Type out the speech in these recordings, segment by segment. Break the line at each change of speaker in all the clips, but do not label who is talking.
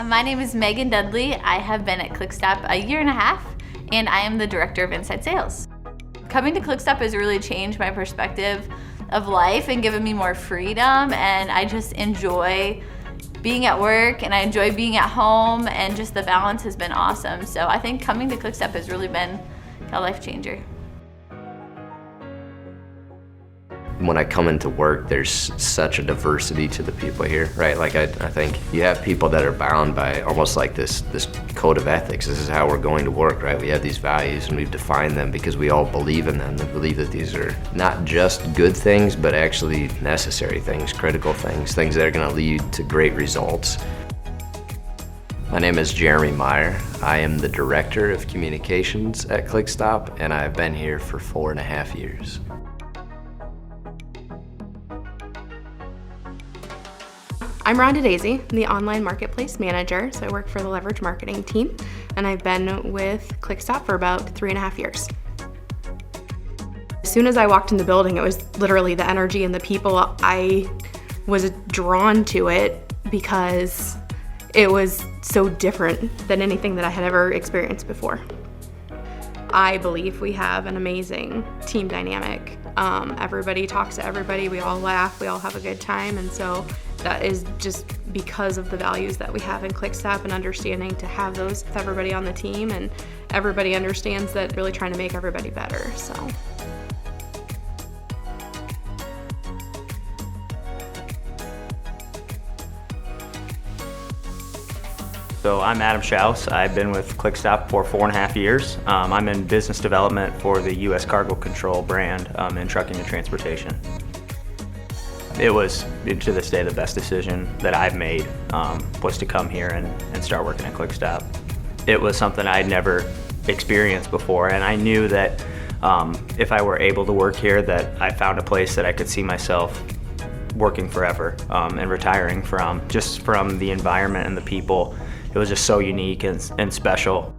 My name is Megan Dudley. I have been at Clickstop a year and a half, and I am the Director of Inside Sales. Coming to Clickstop has really changed my perspective of life and given me more freedom, and I just enjoy being at work and I enjoy being at home, and just the balance has been awesome. So I think coming to Clickstop has really been a life changer.
When I come into work, there's such a diversity to the people here, right? Like I think you have people that are bound by almost like this code of ethics. This is how we're going to work, right? We have these values and we've defined them because we all believe in them. We believe that these are not just good things, but actually necessary things, critical things, things that are gonna lead to great results. My name is Jeremy Meyer. I am the Director of Communications at Clickstop, and I've been here for 4.5 years.
I'm Rhonda Daisy, the online marketplace manager, so I work for the leverage marketing team, and I've been with Clickstop for about 3.5 years. As soon as I walked in the building, it was literally the energy and the people. I was drawn to it because it was so different than anything that I had ever experienced before. I believe we have an amazing team dynamic. Everybody talks to everybody, we all laugh, we all have a good time, and so that is just because of the values that we have in Clickstop and understanding to have those with everybody on the team, and everybody understands that really trying to make everybody better.
So I'm Adam Schaus. I've been with Clickstop for 4.5 years. I'm in business development for the U.S. Cargo Control brand in trucking and transportation. It was, to this day, the best decision that I've made was to come here and start working at Clickstop. It was something I'd never experienced before, and I knew that if I were able to work here, that I found a place that I could see myself working forever and retiring from, just from the environment and the people. It was just so unique and special.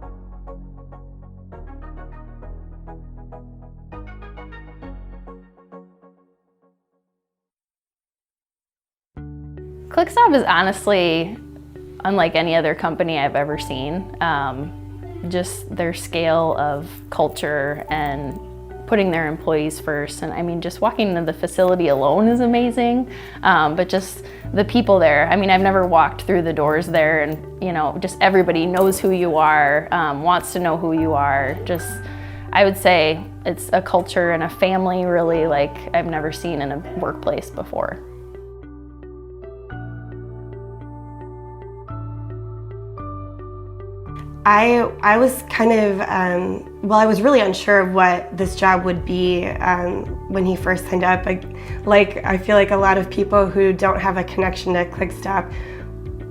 Clickstop is honestly unlike any other company I've ever seen. Just their scale of culture and putting their employees first. And I mean, just walking into the facility alone is amazing, but just the people there. I mean, I've never walked through the doors there, and you know, just everybody knows who you are, wants to know who you are. Just, I would say it's a culture and a family really like I've never seen in a workplace before.
I was kind of, I was really unsure of what this job would be when he first signed up. I feel like a lot of people who don't have a connection to Clickstop,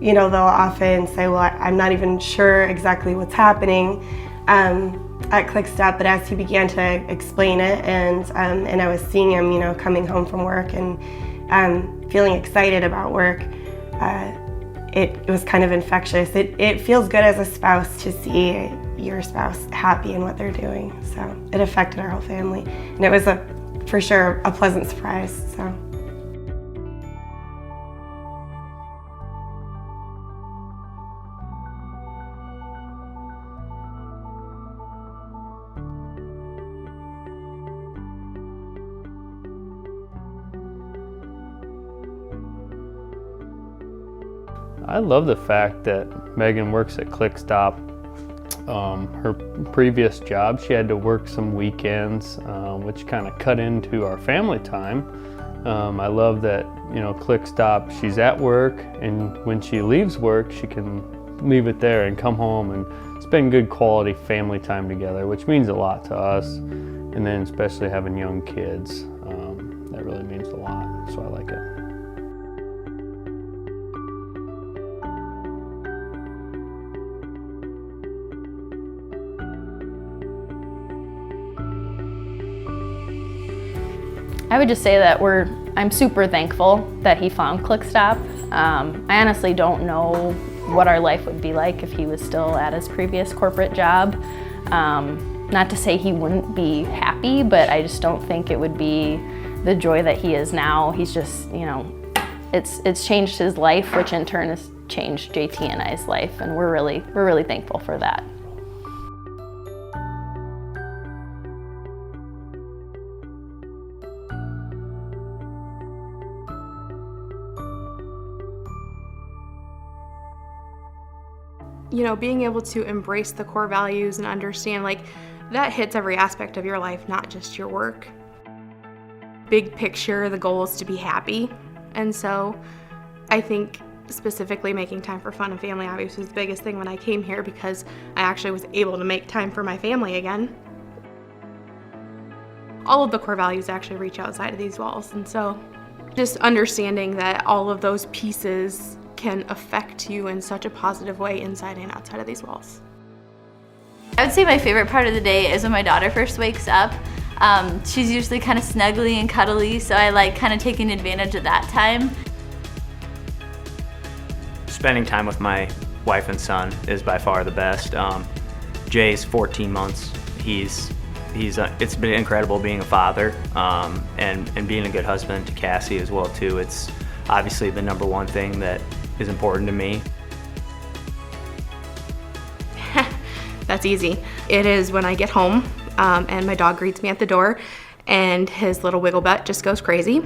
you know, they'll often say, well, I'm not even sure exactly what's happening at Clickstop, but as he began to explain it and I was seeing him, you know, coming home from work and feeling excited about work, it was kind of infectious. It feels good as a spouse to see your spouse happy in what they're doing. So it affected our whole family. And it was for sure a pleasant surprise. So.
I love the fact that Megan works at Clickstop. Her previous job, she had to work some weekends, which kind of cut into our family time. I love that, you know, Clickstop, she's at work, and when she leaves work, she can leave it there and come home and spend good quality family time together, which means a lot to us. And then especially having young kids, that really means a lot, so I like it.
I would just say that I'm super thankful that he found Clickstop. I honestly don't know what our life would be like if he was still at his previous corporate job. Not to say he wouldn't be happy, but I just don't think it would be the joy that he is now. He's just, you know, it's changed his life, which in turn has changed JT and I's life, and we're really thankful for that.
You know, being able to embrace the core values and understand, like, that hits every aspect of your life, not just your work. Big picture, the goal is to be happy. And so I think specifically making time for fun and family obviously was the biggest thing when I came here, because I actually was able to make time for my family again. All of the core values actually reach outside of these walls. And so just understanding that all of those pieces can affect you in such a positive way inside and outside of these walls.
I would say my favorite part of the day is when my daughter first wakes up. She's usually kind of snuggly and cuddly, so I like kind of taking advantage of that time.
Spending time with my wife and son is by far the best. Jay's 14 months. It's been incredible being a father, and being a good husband to Cassie as well too. It's obviously the number one thing that is important to me.
That's easy. It is when I get home and my dog greets me at the door and his little wiggle butt just goes crazy.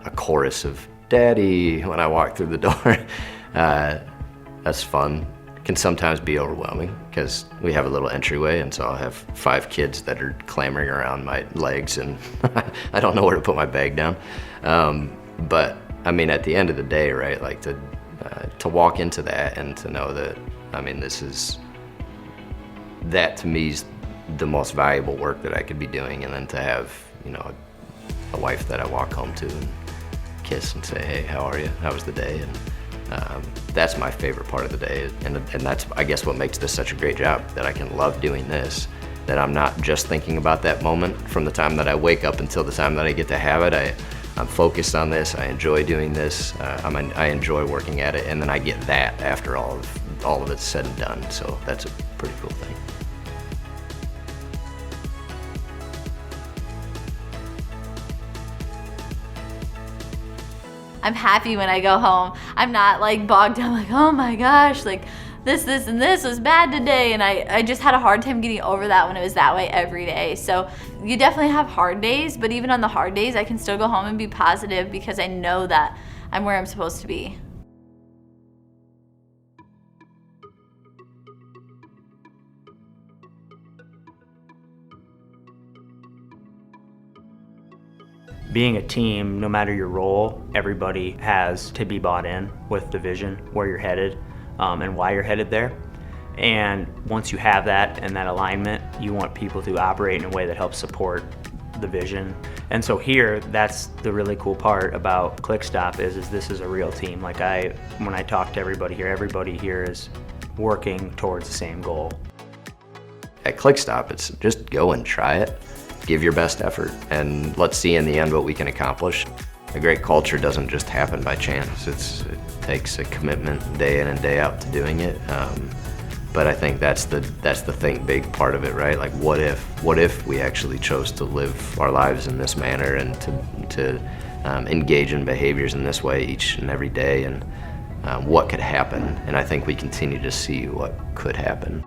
A chorus of "Daddy" when I walk through the door. That's fun. Can sometimes be overwhelming because we have a little entryway, and so I'll have 5 kids that are clamoring around my legs, and I don't know where to put my bag down. But I mean, at the end of the day, right? Like to walk into that and to know that, I mean, that to me is the most valuable work that I could be doing, and then to have, you know, a wife that I walk home to and kiss and say, "Hey, how are you? How was the day?" And that's my favorite part of the day, and that's, I guess, what makes this such a great job, that I can love doing this, that I'm not just thinking about that moment from the time that I wake up until the time that I get to have it. I'm focused on this, I enjoy doing this, I enjoy working at it, and then I get that after all of it's said and done, so that's a pretty cool thing.
I'm happy when I go home. I'm not like bogged down like, oh my gosh, like this, and this was bad today. And I just had a hard time getting over that when it was that way every day. So you definitely have hard days, but even on the hard days, I can still go home and be positive because I know that I'm where I'm supposed to be.
Being a team, no matter your role, everybody has to be bought in with the vision, where you're headed, and why you're headed there. And once you have that and that alignment, you want people to operate in a way that helps support the vision. And so here, that's the really cool part about Clickstop is this is a real team. Like when I talk to everybody here is working towards the same goal.
At Clickstop, it's just go and try it. Give your best effort, and let's see in the end what we can accomplish. A great culture doesn't just happen by chance. It takes a commitment day in and day out to doing it. But I think that's the big part of it, right? Like, what if we actually chose to live our lives in this manner and to engage in behaviors in this way each and every day, and what could happen? And I think we continue to see what could happen.